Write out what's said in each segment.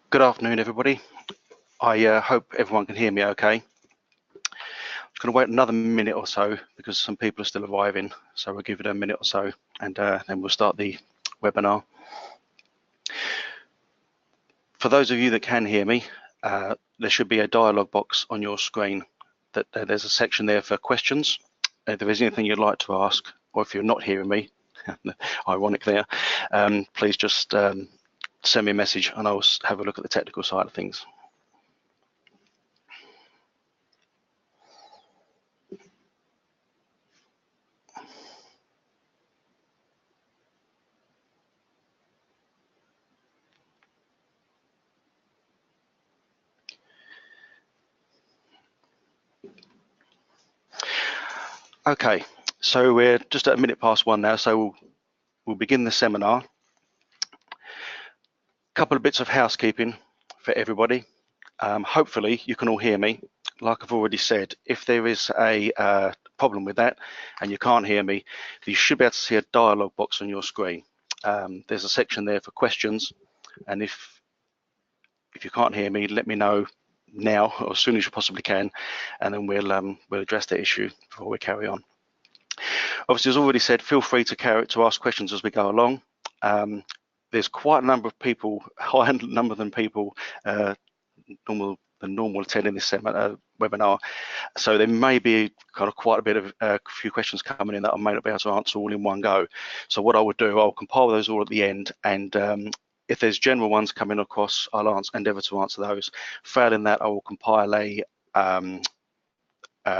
Good afternoon, everybody. I hope everyone can hear me okay. I'm just going to wait another minute or so because some people are still arriving, so we'll give it a minute or so and then we'll start the webinar. For those of you that can hear me, there should be a dialog box on your screen. There's a section there for questions. If there is anything you'd like to ask, or if you're not hearing me, ironic there, please just send me a message and I'll have a look at the technical side of things. Okay, so we're just at 1:01 now, so we'll begin the seminar. Couple of bits of housekeeping for everybody. Hopefully you can all hear me. Like I've already said, if there is a problem with that and you can't hear me, you should be able to see a dialog box on your screen. There's a section there for questions, and if you can't hear me, let me know now or as soon as you possibly can, and then we'll address the issue before we carry on. Obviously, as already said, feel free to ask questions as we go along. There's quite a number of people, higher number than people normal attending this webinar, so there may be kind of quite a bit of a few questions coming in that I may not be able to answer all in one go. So what I would do, I'll compile those all at the end, and if there's general ones coming across, I'll endeavour to answer those. Failing that, I will compile a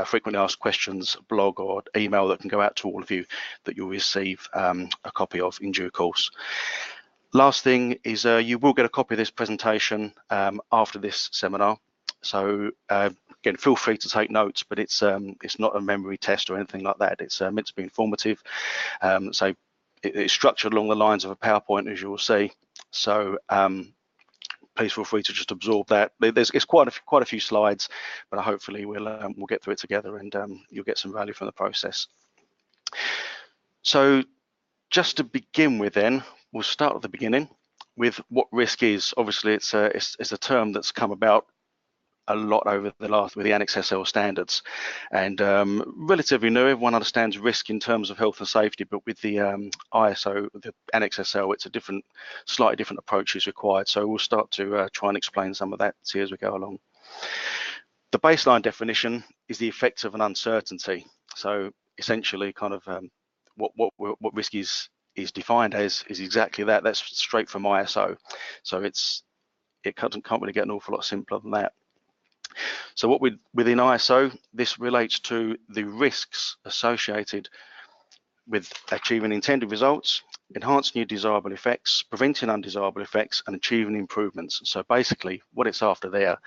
frequently asked questions blog or email that can go out to all of you that you'll receive a copy of in due course. Last thing is you will get a copy of this presentation after this seminar. So again, feel free to take notes, but it's not a memory test or anything like that. It's meant to be informative. So it's structured along the lines of a PowerPoint, as you will see. So please feel free to just absorb that. It's quite a few slides, but hopefully we'll get through it together and you'll get some value from the process. So just to begin with, then we'll start at the beginning with what risk is. Obviously, it's a term that's come about a lot over the last with the Annex SL standards, and relatively new. Everyone understands risk in terms of health and safety, but with the ISO, the Annex SL, it's a slightly different approach is required. So we'll start to try and explain some of that as we go along. The baseline definition is the effects of an uncertainty. So essentially, kind of what risk is defined as is exactly that. That's straight from ISO. So it can't really get an awful lot simpler than that. So within ISO, this relates to the risks associated with achieving intended results, enhancing your desirable effects, preventing undesirable effects, and achieving improvements. So basically, what it's after there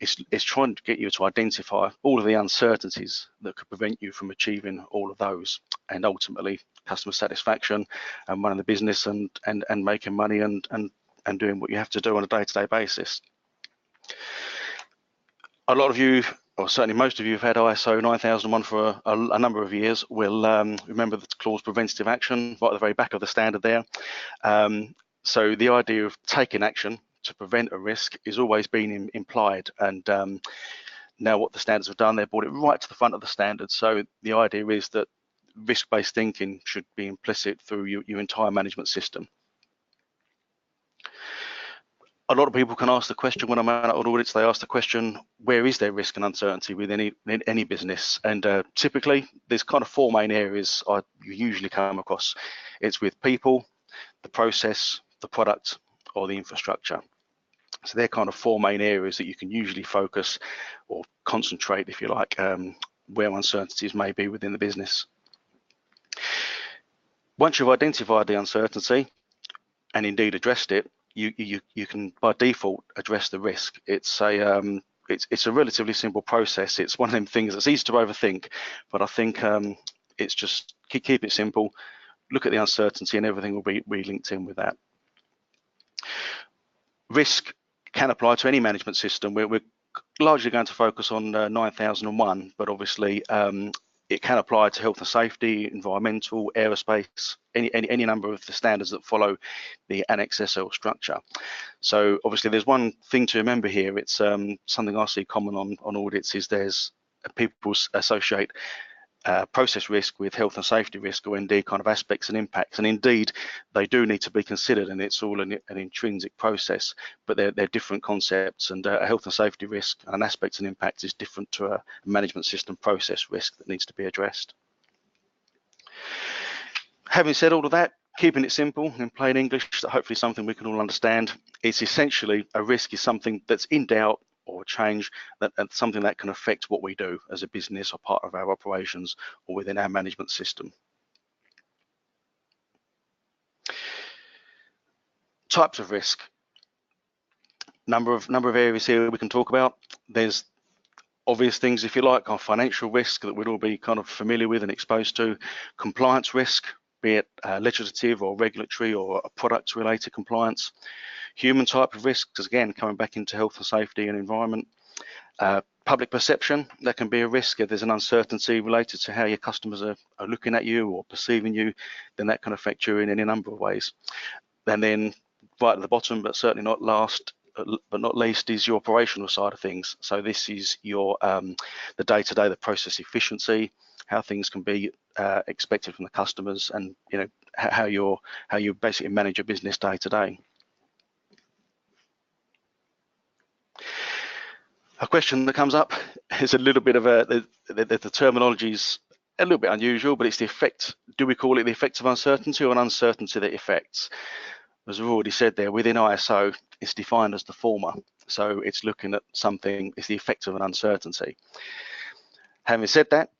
is trying to get you to identify all of the uncertainties that could prevent you from achieving all of those, and ultimately customer satisfaction and running the business and making money and doing what you have to do on a day-to-day basis. A lot of you, or certainly most of you, have had ISO 9001 for a number of years. Will remember the clause preventative action right at the very back of the standard there. So the idea of taking action to prevent a risk is always been implied, and now what the standards have done, they've brought it right to the front of the standard. So the idea is that risk-based thinking should be implicit through your entire management system. A lot of people can ask the question when I'm out on audits, they ask the question, where is there risk and uncertainty with any business? And typically there's kind of four main areas you usually come across. It's with people, the process, the product, or the infrastructure. So they're kind of four main areas that you can usually focus or concentrate, if you like, where uncertainties may be within the business. Once you've identified the uncertainty and indeed addressed it, you can by default address the risk. It's a relatively simple process. It's one of them things that's easy to overthink, but I think it's just keep it simple, look at the uncertainty, and everything will be linked in with that. Risk can apply to any management system. We're largely going to focus on 9001, but obviously it can apply to health and safety, environmental, aerospace, any number of the standards that follow the Annex SL structure. So obviously there's one thing to remember here. It's something I see common on audits is there's people associate process risk with health and safety risk, or indeed kind of aspects and impacts, and indeed they do need to be considered, and it's all an intrinsic process, but they're different concepts, and a health and safety risk and an aspects and impacts is different to a management system process risk that needs to be addressed. Having said all of that, keeping it simple in plain English, hopefully something we can all understand, it's essentially a risk is something that's in doubt or change, and something that can affect what we do as a business or part of our operations or within our management system. Types of risk. Number of areas here we can talk about. There's obvious things, if you like, our financial risk that we'd all be kind of familiar with and exposed to. Compliance risk, be it legislative or regulatory or product related compliance. Human type of risks, again, coming back into health and safety and environment. Public perception, that can be a risk. If there's an uncertainty related to how your customers are looking at you or perceiving you, then that can affect you in any number of ways. And then right at the bottom, but certainly not last, but not least, is your operational side of things. So this is your the day-to-day, the process efficiency, how things can be expected from the customers, and how you basically manage your business day to day. A question that comes up is a little bit of the terminology is a little bit unusual, but it's the effect. Do we call it the effect of uncertainty or an uncertainty that affects? As I've already said there, within ISO, it's defined as the former. So it's looking at something, it's the effect of an uncertainty. Having said that,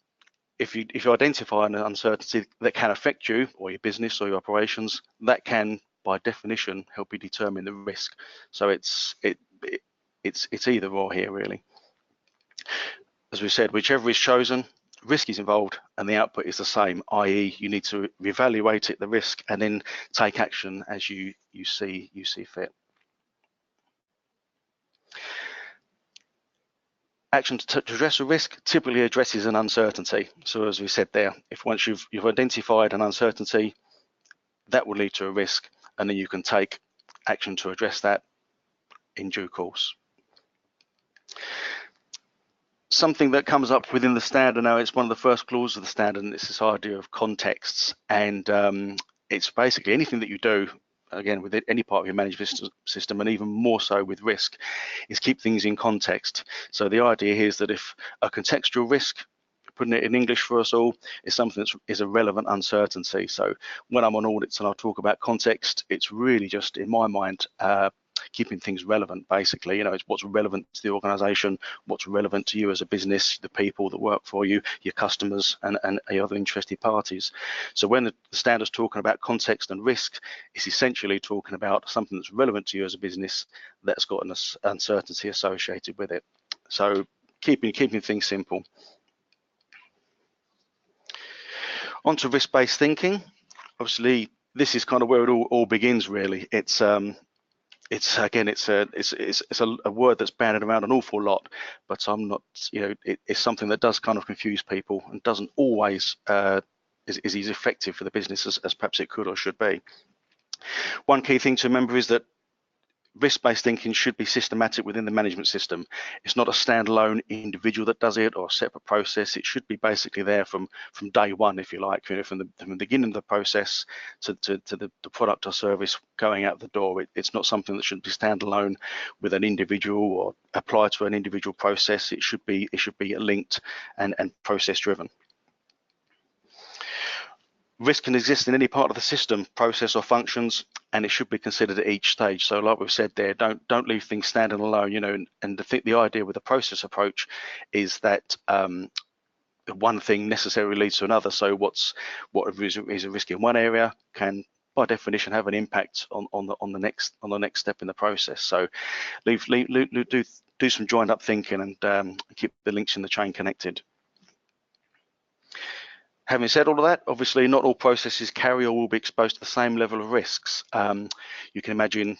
if you identify an uncertainty that can affect you or your business or your operations, that can, by definition, help you determine the risk. So it's either or here, really. As we said, whichever is chosen, risk is involved and the output is the same, i.e. you need to evaluate it, the risk, and then take action as you see fit. Action to address a risk typically addresses an uncertainty. So as we said there, if once you've identified an uncertainty, that will lead to a risk, and then you can take action to address that in due course. Something that comes up within the standard now, it's one of the first clauses of the standard, and it's this idea of contexts, and it's basically anything that you do, again, with any part of your management system, and even more so with risk, is keep things in context. So the idea here is that if a contextual risk, putting it in English for us all, is something that is a relevant uncertainty. So when I'm on audits and I'll talk about context, it's really just, in my mind, keeping things relevant, basically. It's what's relevant to the organization, what's relevant to you as a business, the people that work for you, your customers, and other interested parties. So when the standard's talking about context and risk, it's essentially talking about something that's relevant to you as a business that's got an uncertainty associated with it. So keeping things simple. On to risk-based thinking. Obviously, this is kind of where it all begins, really. It's a word that's bandied around an awful lot, but I'm not, it's something that does kind of confuse people and doesn't always is as effective for the business as perhaps it could or should be. One key thing to remember is that risk-based thinking should be systematic within the management system. It's not a standalone individual that does it or a separate process. It should be basically there from day one, if you like, from the beginning of the process to the product or service going out the door. It's not something that should be standalone with an individual or apply to an individual process. It should be linked and process driven. Risk can exist in any part of the system, process or functions, and it should be considered at each stage. So like we've said there, don't leave things standing alone, and the idea with the process approach is that one thing necessarily leads to another. So what is a risk in one area can by definition have an impact on the next step in the process. So do some joined up thinking and keep the links in the chain connected. Having said all of that, obviously not all processes carry or will be exposed to the same level of risks. You can imagine,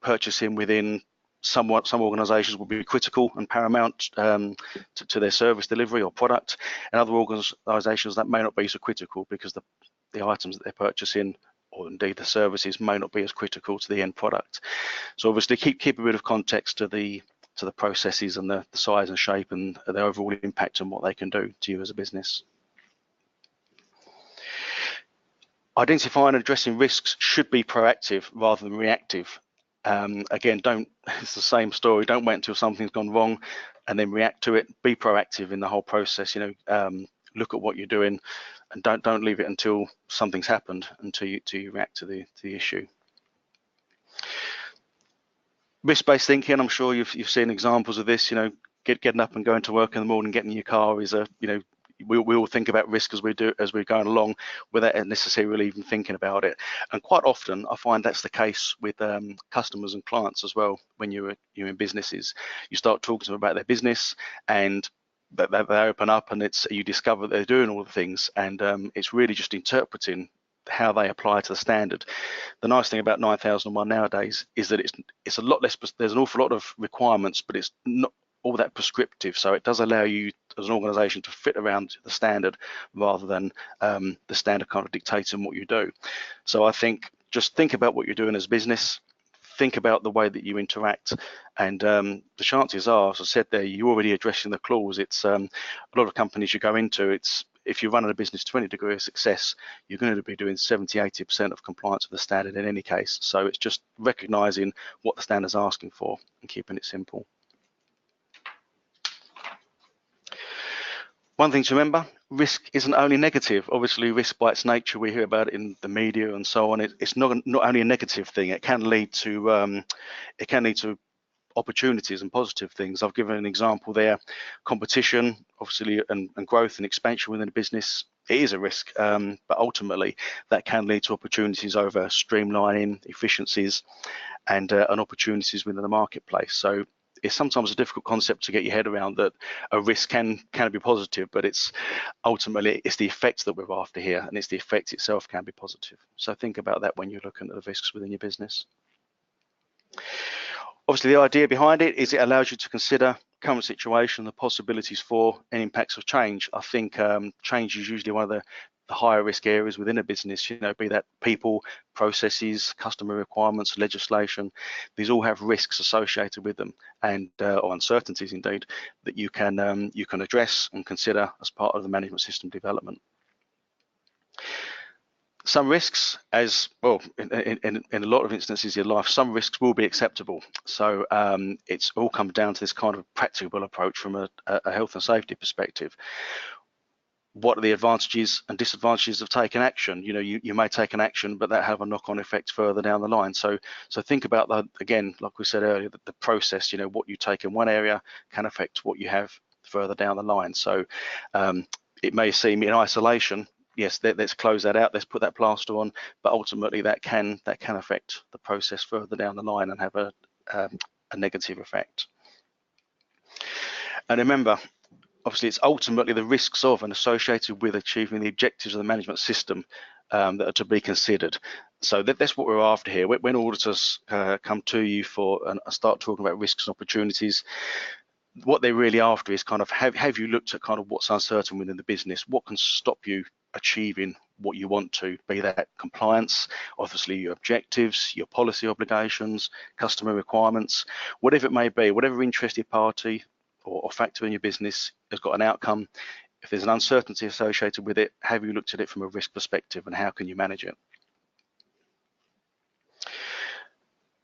purchasing within some organisations will be critical and paramount to their service delivery or product, and other organisations that may not be so critical because the items that they're purchasing, or indeed the services, may not be as critical to the end product. So obviously keep a bit of context to the processes and the size and shape and the overall impact on what they can do to you as a business. Identifying and addressing risks should be proactive rather than reactive. Again, it's the same story. Don't wait until something's gone wrong and then react to it. Be proactive in the whole process. Look at what you're doing, and don't leave it until something's happened until you react to the issue. Risk-based thinking, I'm sure you've seen examples of this. Getting up and going to work in the morning, getting in your car is we all think about risk as we're going along without necessarily even thinking about it. And quite often I find that's the case with customers and clients as well. When you're in businesses, you start talking to them about their business, and they open up, and you discover that they're doing all the things, and it's really just interpreting how they apply to the standard. The nice thing about 9001 nowadays is that it's a lot less. There's an awful lot of requirements, but it's not all that prescriptive, so it does allow you as an organisation to fit around the standard rather than the standard kind of dictating what you do. So I think just think about what you're doing as a business, think about the way that you interact, and the chances are, as I said there, you're already addressing the clause. It's a lot of companies you go into, if you're running a business 20 degree of success, you're going to be doing 70–80% of compliance with the standard in any case. So it's just recognising what the standard's asking for and keeping it simple. One thing to remember, risk isn't only negative. Obviously, risk by its nature, we hear about it in the media and so on. It's not only a negative thing. It can lead to opportunities and positive things. I've given an example there. Competition, obviously, and growth and expansion within a business, it is a risk, but ultimately that can lead to opportunities over streamlining, efficiencies, and opportunities within the marketplace. So it's sometimes a difficult concept to get your head around, that a risk can be positive, but it's ultimately the effects that we're after here, and it's the effect itself can be positive. So think about that when you're looking at the risks within your business. Obviously, the idea behind it is it allows you to consider current situation, the possibilities for and impacts of change. I think change is usually one of the higher risk areas within a business, be that people, processes, customer requirements, legislation. These all have risks associated with them, and or uncertainties indeed, that you can address and consider as part of the management system development. Some risks, as well, in a lot of instances in life, some risks will be acceptable. So it's all comes down to this kind of practical approach from a health and safety perspective. What are the advantages and disadvantages of taking action? You may take an action, but that have a knock-on effect further down the line. So think about that again, like we said earlier, the process. What you take in one area can affect what you have further down the line. So it may seem in isolation, yes, let's close that out, let's put that plaster on, but ultimately that can affect the process further down the line and have a negative effect. And remember, obviously, it's ultimately the risks of and associated with achieving the objectives of the management system that are to be considered. So that's what we're after here. When auditors come to you and start talking about risks and opportunities, what they're really after is kind of, have you looked at kind of what's uncertain within the business? What can stop you achieving what you want to, be that compliance, obviously your objectives, your policy obligations, customer requirements, whatever it may be, whatever interested party or factor in your business has got an outcome. If there's an uncertainty associated with it, have you looked at it from a risk perspective, and how can you manage it?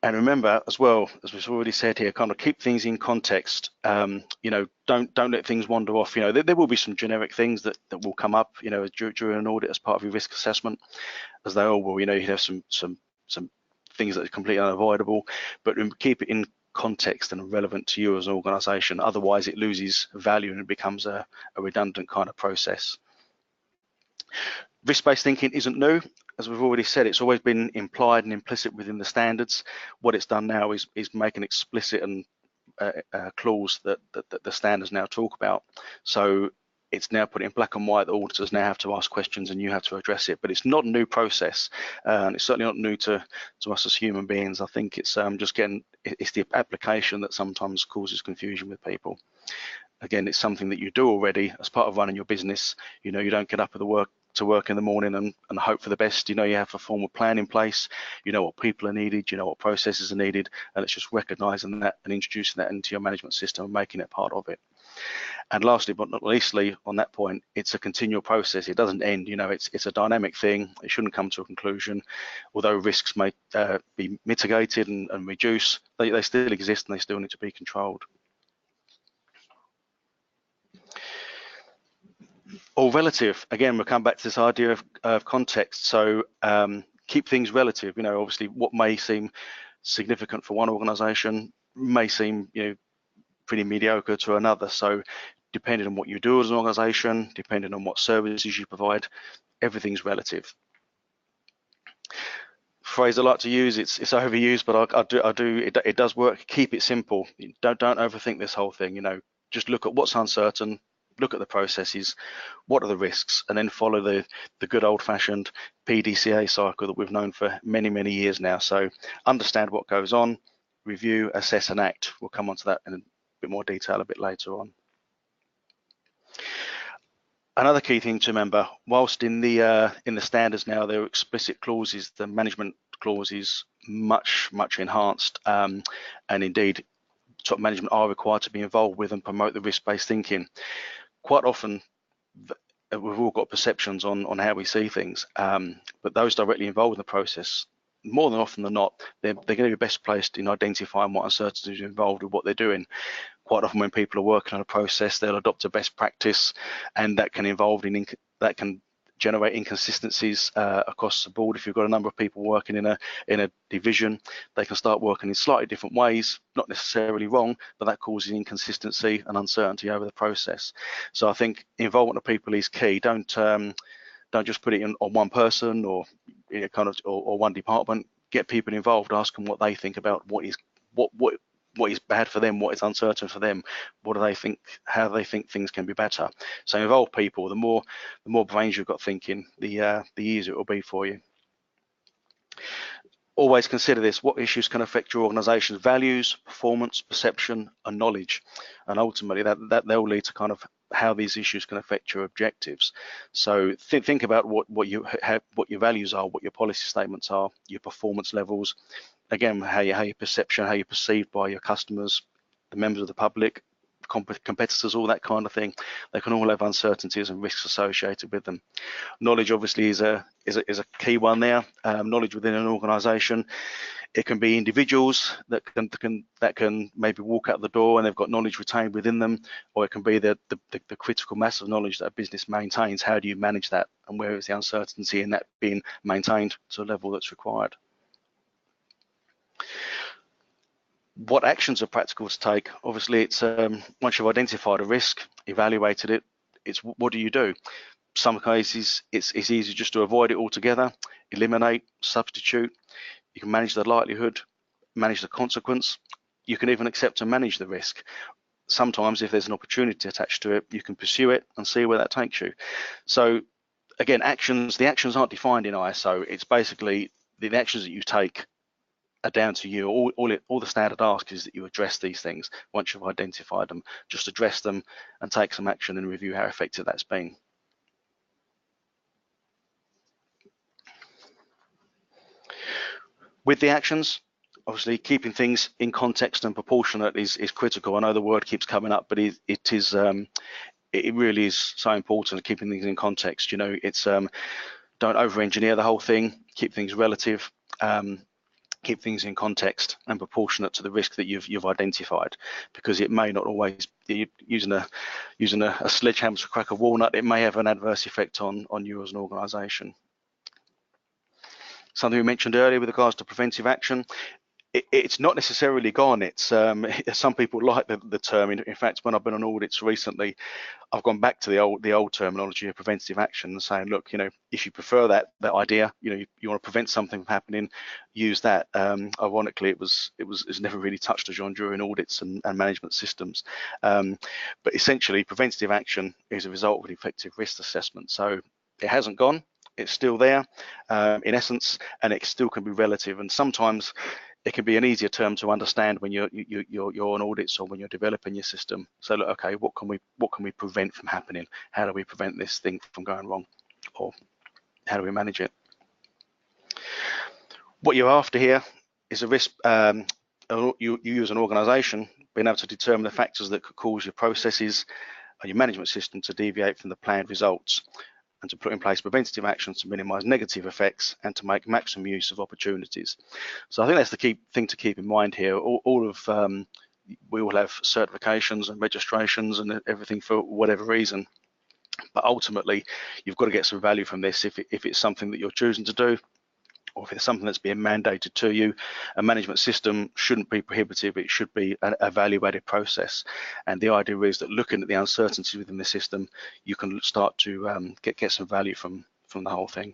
And remember as well, as we've already said here, kind of keep things in context. Don't let things wander off. There will be some generic things that will come up, during an audit as part of your risk assessment, as they all will. You have some things that are completely unavoidable, but keep it in context and relevant to you as an organisation. Otherwise, it loses value and it becomes a redundant kind of process. Risk-based thinking isn't new. As we've already said, it's always been implied and implicit within the standards. What it's done now is make an explicit and clause that the standards now talk about. So it's now put in black and white. The auditors now have to ask questions and you have to address it. But it's not a new process, and it's certainly not new to us as human beings. I think it's just it's the application that sometimes causes confusion with people. Again, it's something that you do already as part of running your business. You know, you don't get up to work in the morning and hope for the best. You know, you have a formal plan in place. You know what people are needed. You know what processes are needed, and it's just recognizing that and introducing that into your management system and making it part of it. And lastly, but not leastly, on that point, it's a continual process. It doesn't end. You know, it's a dynamic thing. It shouldn't come to a conclusion. Although risks may be mitigated and reduce, they still exist and they still need to be controlled. Or relative. Again, we'll come back to this idea of context. So keep things relative. You know, obviously, what may seem significant for one organisation may seem, you know, pretty mediocre to another. So depending on what you do as an organisation, depending on what services you provide, everything's relative. Phrase I like to use, it's overused, but I do it does work. Keep it simple. Don't overthink this whole thing. You know, just look at what's uncertain, look at the processes, what are the risks, and then follow the good old-fashioned PDCA cycle that we've known for many years now. So understand what goes on, review, assess, and act. We'll come on to that in a bit more detail a bit later on. Another key thing to remember, whilst in the standards now there are explicit clauses, the management clause is much enhanced, and indeed top management are required to be involved with and promote the risk-based thinking. Quite often we've all got perceptions on how we see things, but those directly involved in the process, more than often than not, they're going to be best placed in identifying what uncertainties are involved with what they're doing. Quite often when people are working on a process, they'll adopt a best practice, and that can generate inconsistencies across the board. If you've got a number of people working in a division, they can start working in slightly different ways, not necessarily wrong, but that causes inconsistency and uncertainty over the process. So I think involvement of people is key. Don't just put it on one person or or one department. Get people involved, ask them what they think about what is bad for them, what is uncertain for them, what do they think, how they think things can be better. So involve people. The more brains you've got thinking, the easier it will be for you. Always consider this: what issues can affect your organization's values, performance, perception, and knowledge, and ultimately that will lead to kind of how these issues can affect your objectives. So think about what your values are, what your policy statements are, your performance levels, again, how your perception, how you're perceived by your customers, the members of the public, competitors, all that kind of thing. They can all have uncertainties and risks associated with them. Knowledge obviously is a key one there. Knowledge within an organisation. It can be individuals that can maybe walk out the door and they've got knowledge retained within them, or it can be the critical mass of knowledge that a business maintains. How do you manage that, and where is the uncertainty in that being maintained to a level that's required? What actions are practical to take? Obviously, it's once you've identified a risk, evaluated it, it's what do you do? Some cases it's easy just to avoid it altogether, eliminate, substitute. You can manage the likelihood, manage the consequence. You can even accept and manage the risk. Sometimes if there's an opportunity attached to it, you can pursue it and see where that takes you. So again, the actions aren't defined in ISO. It's basically the actions that you take are down to you. All the standard ask is that you address these things. Once you've identified them, just address them and take some action and review how effective that's been. With the actions, obviously keeping things in context and proportionate is critical. I know the word keeps coming up, but it really is so important, keeping things in context. You know, it's don't over-engineer the whole thing. Keep things relative. Keep things in context and proportionate to the risk that you've identified, because it may not always be using a sledgehammer to crack a walnut. It may have an adverse effect on you as an organisation. Something we mentioned earlier with regards to preventive action. It's not necessarily gone. It's some people like the term. In fact, when I've been on audits recently, I've gone back to the old terminology of preventative action and saying, look, if you prefer that idea, you want to prevent something from happening, use that. Ironically, it's never really touched a genre during audits and management systems. But essentially, preventative action is a result of an effective risk assessment. So it hasn't gone. It's still there, in essence, and it still can be relative. And sometimes it can be an easier term to understand when you're on audits or when you're developing your system. So look, okay, what can we prevent from happening? How do we prevent this thing from going wrong, or how do we manage it? What you're after here is a risk. You as an organisation being able to determine the factors that could cause your processes or your management system to deviate from the planned results, and to put in place preventative actions to minimise negative effects and to make maximum use of opportunities. So I think that's the key thing to keep in mind here. We all have certifications and registrations and everything for whatever reason, but ultimately you've got to get some value from this if it's something that you're choosing to do, or if it's something that's being mandated to you. A management system shouldn't be prohibitive, it should be an evaluated process. And the idea is that looking at the uncertainties within the system, you can start to get some value from the whole thing.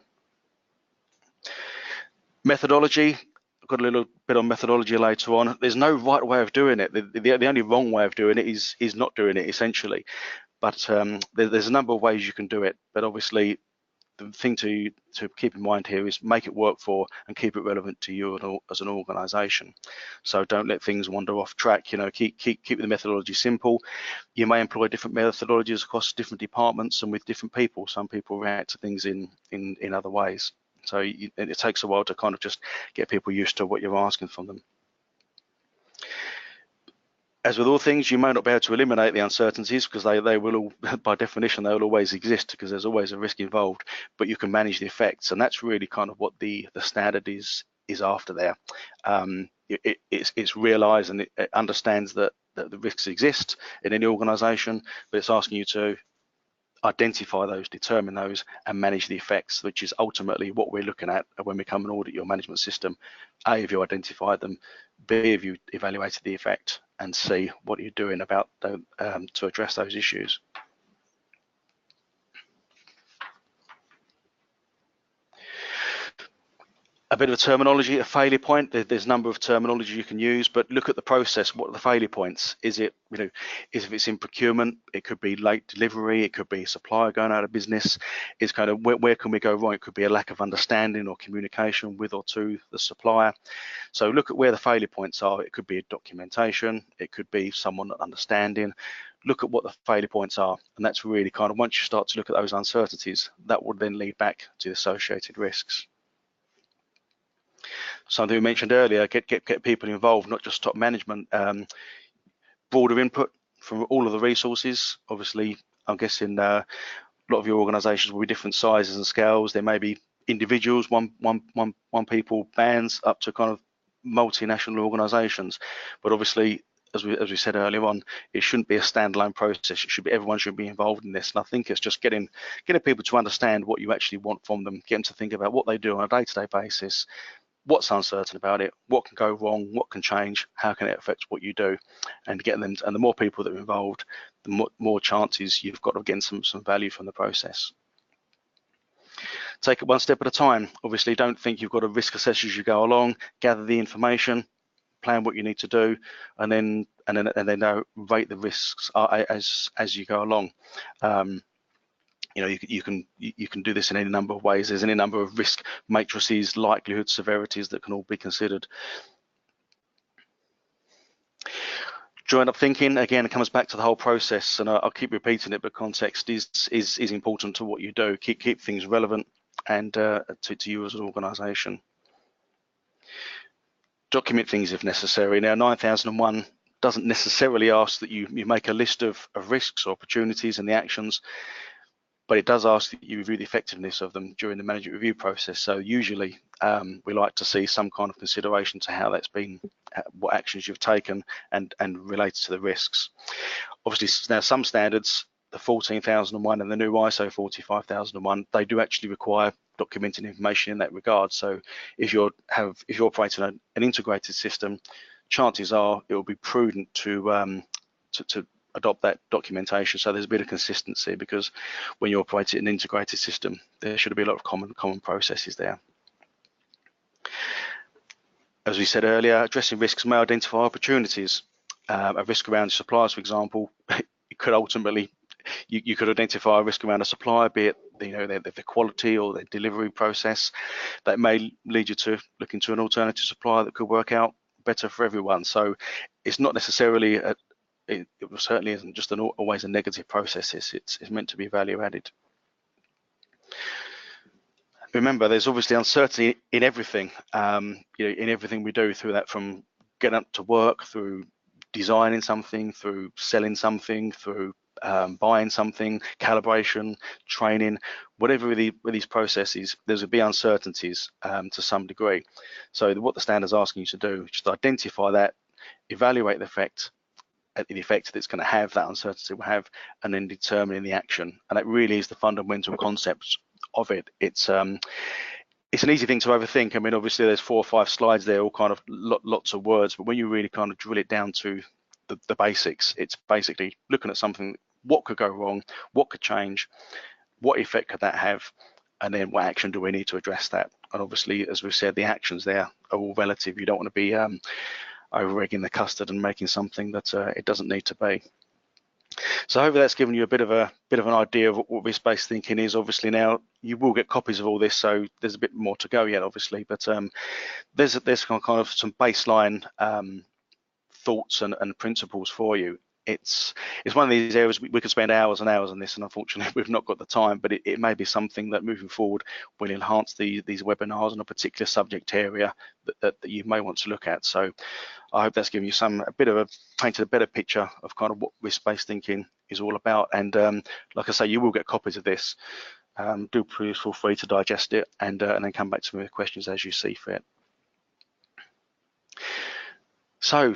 Methodology, I've got a little bit on methodology later on. There's no right way of doing it. The only wrong way of doing it is not doing it, essentially. But there's a number of ways you can do it, but obviously the thing to keep in mind here is make it work for and keep it relevant to you as an organisation. So don't let things wander off track. Keep the methodology simple. You may employ different methodologies across different departments and with different people. Some people react to things in other ways. So it takes a while to kind of just get people used to what you're asking from them. As with all things, you may not be able to eliminate the uncertainties because they will all, by definition, they will always exist because there's always a risk involved, but you can manage the effects. And that's really kind of what the standard is after there. It's realised and it understands that the risks exist in any organisation, but it's asking you to identify those, determine those, and manage the effects, which is ultimately what we're looking at when we come and audit your management system. A, have you identified them? B, have you evaluated the effect? And C, what are you doing about to address those issues? A bit of a terminology, a failure point. There's a number of terminology you can use, but look at the process. What are the failure points? Is it, if it's in procurement, it could be late delivery, it could be a supplier going out of business. It's kind of where can we go wrong? It could be a lack of understanding or communication with or to the supplier. So look at where the failure points are. It could be a documentation, it could be someone not understanding. Look at what the failure points are, and that's really kind of, once you start to look at those uncertainties, that would then lead back to the associated risks. Something we mentioned earlier, get people involved, not just top management. Broader input from all of the resources. Obviously, I'm guessing a lot of your organisations will be different sizes and scales. There may be individuals, one people bands, up to kind of multinational organisations. But obviously, as we said earlier on, it shouldn't be a standalone process. It should be, everyone should be involved in this. And I think it's just getting people to understand what you actually want from them, get them to think about what they do on a day-to-day basis. What's uncertain about it, what can go wrong, what can change, how can it affect what you do, and getting them, and the more people that are involved, the more chances you've got of getting some value from the process. Take it one step at a time. Obviously, don't think you've got to risk assess as you go along. Gather the information, plan what you need to do, and then rate the risks as you go along. You can do this in any number of ways. There's any number of risk matrices, likelihoods, severities that can all be considered. Join up thinking, again, it comes back to the whole process, and I'll keep repeating it, but context is important to what you do. Keep things relevant and to you as an organisation. Document things if necessary. Now, 9001 doesn't necessarily ask that you make a list of risks or opportunities and the actions, but it does ask that you review the effectiveness of them during the management review process. So usually we like to see some kind of consideration to how that's been, what actions you've taken and related to the risks. Obviously, now some standards, the 14001 and the new ISO 45001, they do actually require documenting information in that regard. So if you're operating an integrated system, chances are it will be prudent to adopt that documentation. So there's a bit of consistency, because when you operate an integrated system, there should be a lot of common processes there. As we said earlier, addressing risks may identify opportunities. A risk around suppliers, for example, it could ultimately, you could identify a risk around a supplier, be it the quality or the delivery process. That may lead you to look into an alternative supplier that could work out better for everyone. So it's not necessarily it certainly isn't just always a negative process. It's meant to be value added. Remember, there's obviously uncertainty in everything. In everything we do, through that, from getting up to work, through designing something, through selling something, through buying something, calibration, training, whatever with these processes, there's going to be uncertainties to some degree. So what the standard's asking you to do is just identify that, evaluate the effect that's going to have, that uncertainty will have, and then determining the action. And that really is the fundamental concept of it. It's an easy thing to overthink. I mean, obviously there's 4 or 5 slides there, all kind of lots of words, but when you really kind of drill it down to the basics, it's basically looking at something, what could go wrong, what could change, what effect could that have, and then what action do we need to address that. And obviously, as we've said, the actions there are all relative. You don't want to be over-egging the custard and making something that it doesn't need to be. So hopefully that's given you a bit of an idea of what risk-based thinking is. Obviously now you will get copies of all this, so there's a bit more to go yet, obviously, but there's kind of some baseline thoughts and principles for you. It's one of these areas we could spend hours and hours on this, and unfortunately we've not got the time, but it may be something that moving forward will enhance these webinars on a particular subject area that you may want to look at. So I hope that's given you painted a better picture of kind of what risk-based thinking is all about. And like I say, you will get copies of this. Do please feel free to digest it and then come back to me with questions as you see fit. So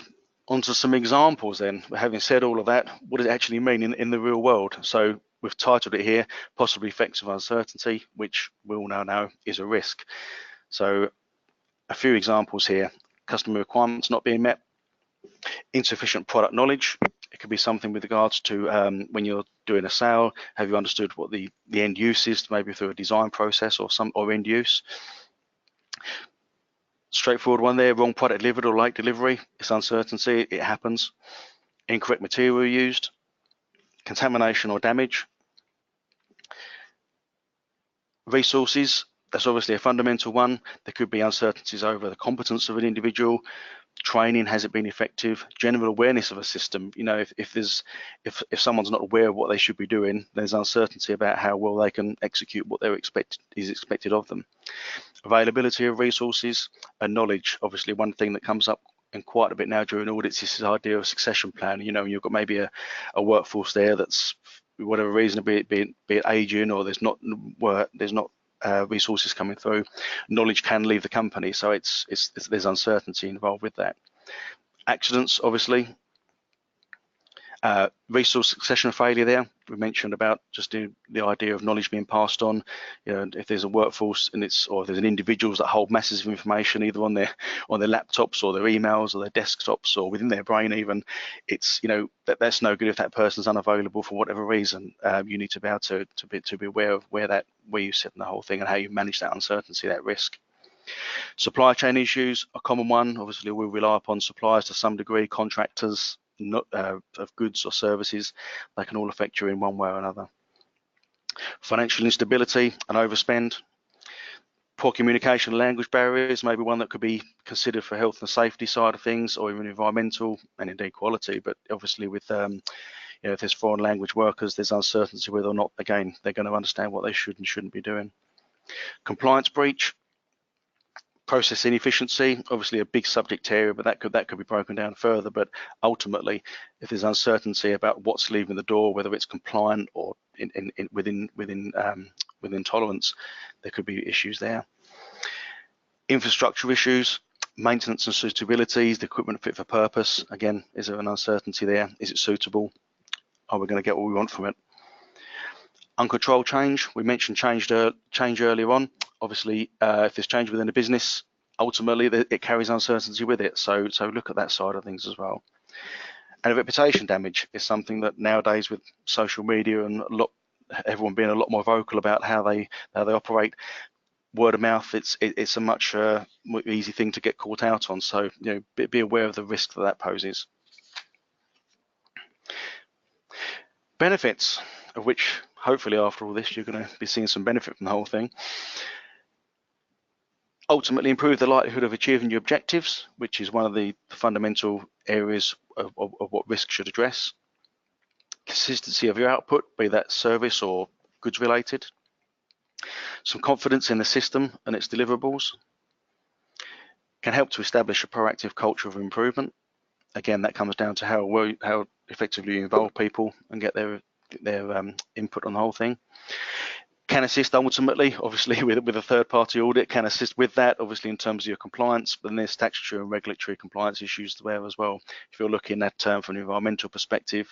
onto some examples then. Having said all of that, what does it actually mean in the real world? So we've titled it here, Possible Effects of Uncertainty, which we all now know is a risk. So a few examples here: customer requirements not being met, insufficient product knowledge. It could be something with regards to when you're doing a sale, have you understood what the end use is, maybe through a design process or end use. Straightforward one there: wrong product delivered or late delivery. It's uncertainty, it happens. Incorrect material used, contamination or damage. Resources, that's obviously a fundamental one. There could be uncertainties over the competence of an individual. Training, has it been effective? General awareness of a system. If someone's not aware of what they should be doing, there's uncertainty about how well they can execute what is expected of them. Availability of resources and knowledge. Obviously, one thing that comes up in quite a bit now during audits is this idea of succession plan. You've got maybe a workforce there that's, for whatever reason, be it aging, or there's not resources coming through. Knowledge can leave the company, so there's uncertainty involved with that. Accidents, obviously. Resource succession failure there. We mentioned about just the idea of knowledge being passed on. If there's a workforce or if there's an individuals that hold masses of information either on their laptops or their emails or their desktops or within their brain even, it's that's no good if that person's unavailable for whatever reason. You need to be able to be aware of where you sit in the whole thing and how you manage that uncertainty, that risk. Supply chain issues, a common one. Obviously, we rely upon suppliers to some degree, contractors, not of goods or services. They can all affect you in one way or another. Financial instability and overspend. Poor communication, language barriers, maybe one that could be considered for health and safety side of things, or even environmental and indeed quality. But obviously with if there's foreign language workers, there's uncertainty whether or not, again, they're going to understand what they should and shouldn't be doing. Compliance breach. Process inefficiency, obviously a big subject area, but that could be broken down further. But ultimately, if there's uncertainty about what's leaving the door, whether it's compliant or within tolerance, there could be issues there. Infrastructure issues, maintenance and suitability, is the equipment fit for purpose? Again, is there an uncertainty there? Is it suitable? Are we going to get what we want from it? Uncontrolled change, we mentioned change earlier on. Obviously, if there's change within a business, ultimately it carries uncertainty with it. So look at that side of things as well. And reputation damage is something that nowadays, with social media and everyone being a lot more vocal about how they operate, word of mouth, it's a much more easy thing to get caught out on. So be aware of the risk that poses. Benefits, of which hopefully after all this you're going to be seeing some benefit from the whole thing. Ultimately improve the likelihood of achieving your objectives, which is one of the fundamental areas of what risk should address. Consistency of your output, be that service or goods related. Some confidence in the system and its deliverables. Can help to establish a proactive culture of improvement. Again, that comes down to how effectively you involve people and get their input on the whole thing. Can assist ultimately, obviously, with a third-party audit, can assist with that, obviously, in terms of your compliance, but then there's statutory and regulatory compliance issues there as well. If you're looking at from an environmental perspective,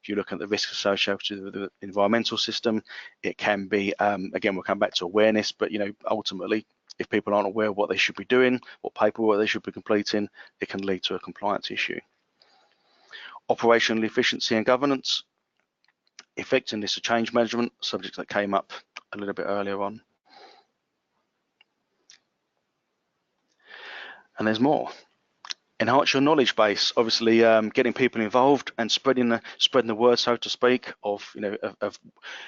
if you look at the risks associated with the environmental system, it can be, again, we'll come back to awareness, but, ultimately, if people aren't aware of what they should be doing, what paperwork they should be completing, it can lead to a compliance issue. Operational efficiency and governance. Effectiveness of change management, subject that came up a little bit earlier on. And there's more. Enhance your knowledge base. Obviously, getting people involved and spreading the word, so to speak, of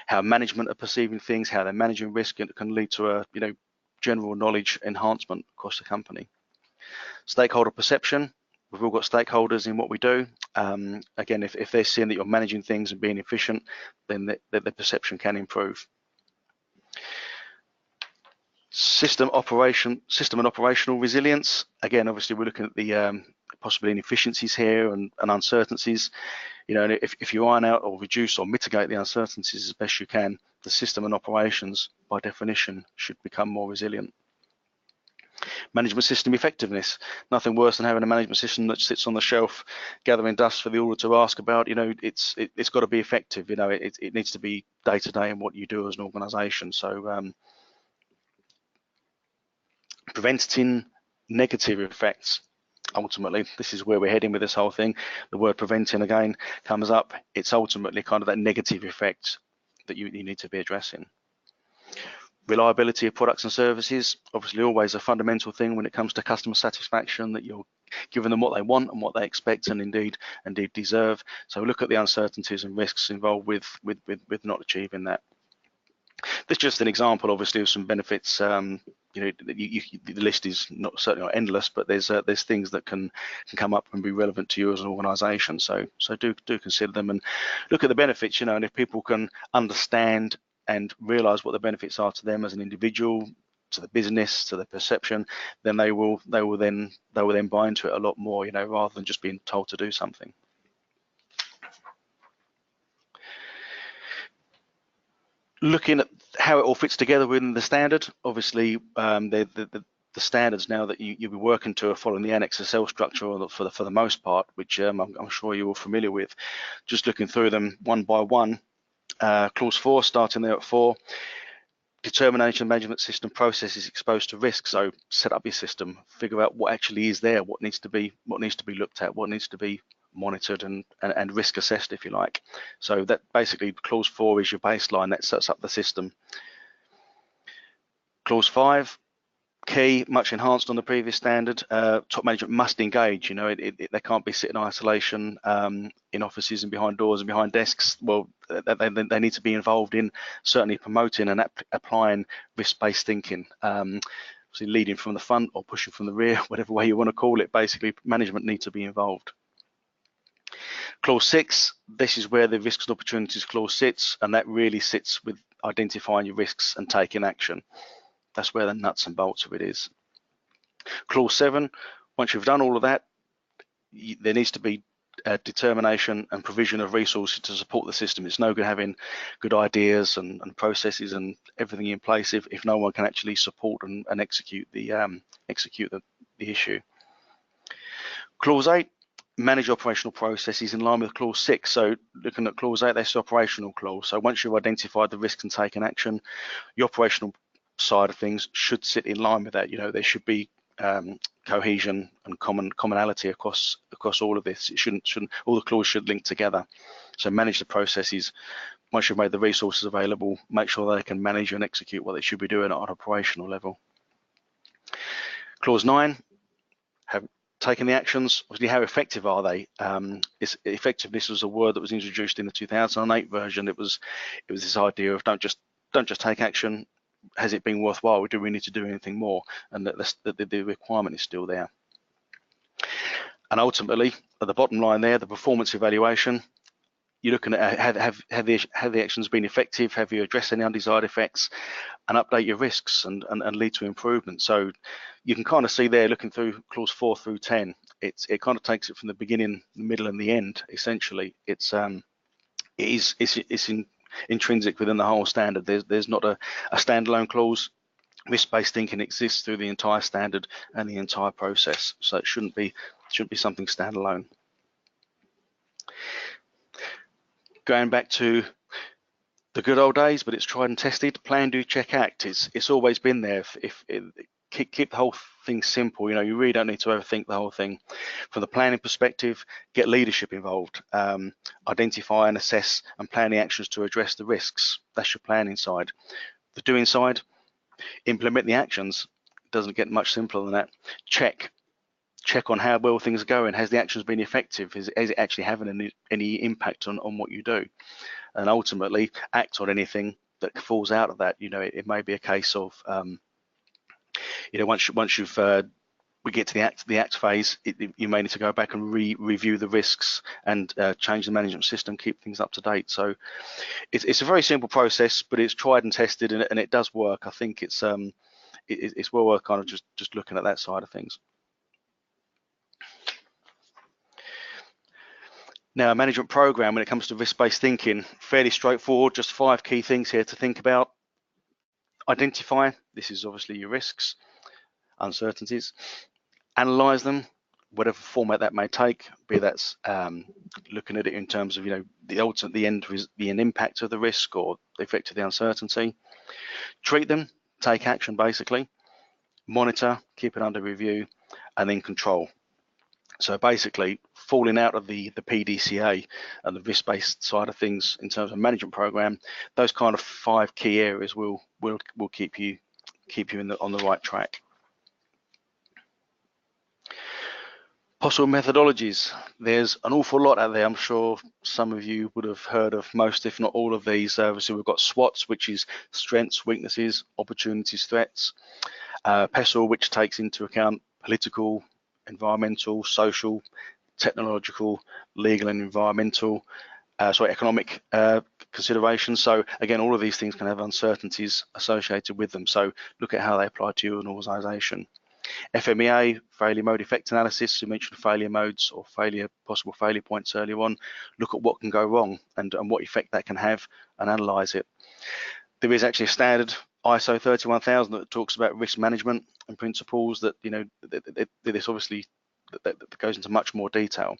how management are perceiving things, how they're managing risk, and it can lead to a general knowledge enhancement across the company. Stakeholder perception. We've all got stakeholders in what we do. Again, if they're seeing that you're managing things and being efficient, then the perception can improve. System and operational resilience. Again, obviously, we're looking at the possible inefficiencies here and uncertainties. And if you iron out or reduce or mitigate the uncertainties as best you can, the system and operations, by definition, should become more resilient. Management system effectiveness. Nothing worse than having a management system that sits on the shelf gathering dust for the auditor to ask about. It's got to be effective. It needs to be day to day in what you do as an organization. So preventing negative effects. Ultimately, this is where we're heading with this whole thing. The word preventing again comes up. It's ultimately kind of that negative effect that you need to be addressing. Reliability of products and services, obviously always a fundamental thing when it comes to customer satisfaction, that you're giving them what they want and what they expect and indeed deserve. So look at the uncertainties and risks involved with not achieving that. This is just an example, obviously, of some benefits. The list is certainly not endless, but there's things that can come up and be relevant to you as an organisation. So do consider them and look at the benefits. And if people can understand and realise what the benefits are to them as an individual, to the business, to the perception, then they will then buy into it a lot more. Rather than just being told to do something. Looking at how it all fits together within the standard, obviously the standards now that you'll be working to are following the Annex SL structure for the most part, which I'm sure you're all familiar with. Just looking through them one by one. Clause 4, starting there at 4, determination management system processes exposed to risk. So set up your system, figure out what actually is there, what needs to be looked at, what needs to be monitored and risk assessed, if you like. So that basically clause 4 is your baseline that sets up the system. Clause 5, key, much enhanced on the previous standard. Top management must engage. They can't be sitting in isolation in offices and behind doors and behind desks. Well, they need to be involved in certainly promoting and applying risk-based thinking. Obviously leading from the front or pushing from the rear, whatever way you want to call it. Basically, management need to be involved. Clause 6, this is where the risks and opportunities clause sits, and that really sits with identifying your risks and taking action. That's where the nuts and bolts of it is. Clause 7, once you've done all of that, there needs to be determination and provision of resources to support the system. It's no good having good ideas and processes and everything in place if no one can actually support and execute the issue. Clause 8, manage operational processes in line with clause 6. So looking at clause 8, that's the operational clause. So once you've identified the risks and taken action, the operational side of things should sit in line with that. There should be cohesion and commonality across all of this. It shouldn't all the clauses should link together. So manage the processes. Once you've made the resources available, make sure they can manage and execute what they should be doing at an operational level. Clause 9, have taken the actions. Obviously, how effective are they? Effectiveness was a word that was introduced in the 2008 version. It was this idea of don't just take action. Has it been worthwhile? Do we need to do anything more? And the requirement is still there. And ultimately, at the bottom line there, the performance evaluation. You're looking at have the actions been effective? Have you addressed any undesired effects? And update your risks and lead to improvement. So you can kind of see there, looking through clause 4 through 10, it kind of takes it from the beginning, the middle, and the end. Essentially, it's intrinsic within the whole standard. There's not a standalone clause. Risk-based thinking exists through the entire standard and the entire process. So it shouldn't be something standalone. Going back to the good old days, but it's tried and tested. PlanDoCheckAct. It's always been there. Keep the whole thing simple. You really don't need to overthink the whole thing. From the planning perspective, get leadership involved. Identify and assess and plan the actions to address the risks. That's your planning side. The doing side, implement the actions. It doesn't get much simpler than that. Check on how well things are going. Has the actions been effective? Is it actually having any impact on what you do? And ultimately, act on anything that falls out of that. It may be a case of, once we get to the act phase, you may need to go back and review the risks and change the management system, keep things up to date. So it's a very simple process, but it's tried and tested, and it does work. I think it's well worth kind of just looking at that side of things. Now, a management program, when it comes to risk-based thinking, fairly straightforward, just 5 key things here to think about. Identify, this is obviously your risks, uncertainties. Analyze them, whatever format that may take, be that's looking at it in terms of, the end impact of the risk or the effect of the uncertainty. Treat them, take action basically, monitor, keep it under review, and then control. So basically, falling out of the PDCA and the risk-based side of things in terms of management program, those kind of 5 key areas will keep you on the right track. Possible methodologies. There's an awful lot out there. I'm sure some of you would have heard of most, if not all of these. So we've got SWOTs, which is strengths, weaknesses, opportunities, threats. PESTLE, which takes into account political, environmental, social, technological, legal and environmental, economic considerations. So again, all of these things can have uncertainties associated with them. So look at how they apply to you as an organisation. FMEA, failure mode effect analysis. We mentioned failure modes or possible failure points earlier on. Look at what can go wrong and what effect that can have and analyse it. There is actually a standard ISO 31000 that talks about risk management and principles that, this obviously that goes into much more detail.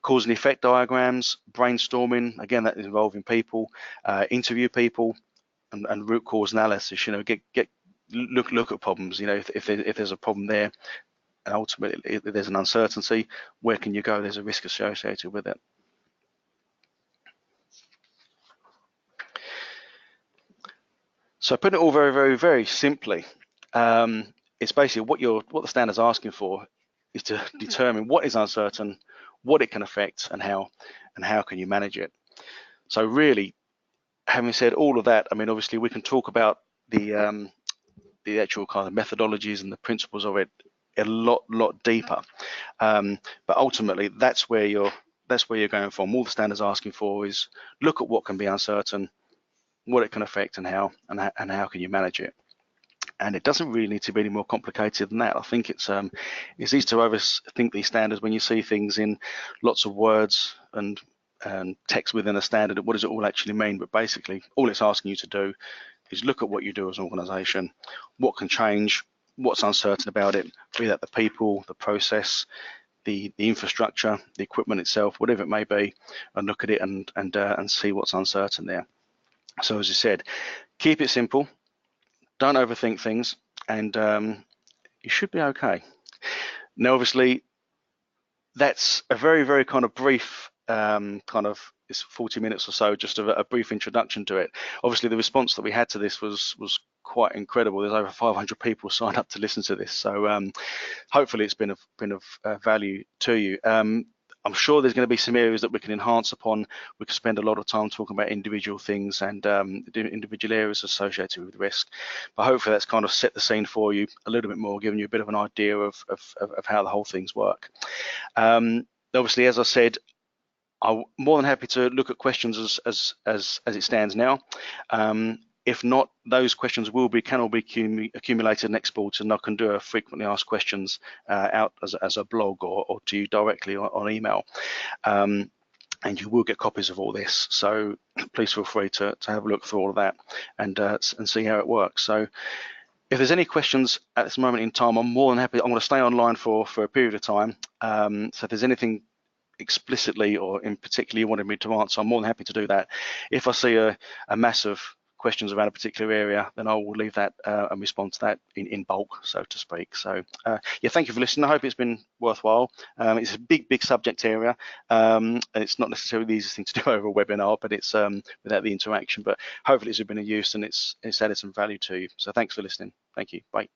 Cause and effect diagrams, brainstorming, again, that is involving people, interview people and root cause analysis, look at problems, if there's a problem there and ultimately if there's an uncertainty, where can you go? There's a risk associated with it. So putting it all very, very, very simply, it's basically what the standard's asking for is to determine what is uncertain, what it can affect, and how can you manage it. So really, having said all of that, I mean, obviously we can talk about the actual kind of methodologies and the principles of it a lot deeper, but ultimately that's where you're going from. All the standard's asking for is look at what can be uncertain, what it can affect, and how can you manage it. And it doesn't really need to be any more complicated than that. I think it's easy to overthink these standards when you see things in lots of words and text within a standard. What does it all actually mean? But basically, all it's asking you to do is look at what you do as an organisation, what can change, what's uncertain about it, be that the people, the process, the infrastructure, the equipment itself, whatever it may be, and look at it and see what's uncertain there. So as I said, keep it simple, don't overthink things, and you should be okay. Now, obviously, that's a very, very kind of brief it's 40 minutes or so, just a brief introduction to it. Obviously, the response that we had to this was quite incredible. There's over 500 people signed up to listen to this, so hopefully it's been of value to you. I'm sure there's going to be some areas that we can enhance upon. We could spend a lot of time talking about individual things and individual areas associated with risk, but hopefully that's kind of set the scene for you a little bit more, giving you a bit of an idea of how the whole things work. Obviously, as I said, I'm more than happy to look at questions as it stands now. If not, those questions can all be accumulated and exported, and I can do a frequently asked questions out as a blog or to you directly on email. And you will get copies of all this, so please feel free to have a look through all of that and see how it works. So if there's any questions at this moment in time, I'm more than happy. I'm going to stay online for a period of time. So if there's anything explicitly or in particular you wanted me to answer, I'm more than happy to do that. If I see a mass of questions around a particular area, then I will leave that and respond to that in bulk, so to speak. So yeah, thank you for listening. I hope it's been worthwhile. It's a big subject area. And it's not necessarily the easiest thing to do over a webinar, but it's without the interaction. But hopefully it's been of use and it's added some value to you. So thanks for listening. Thank you. Bye.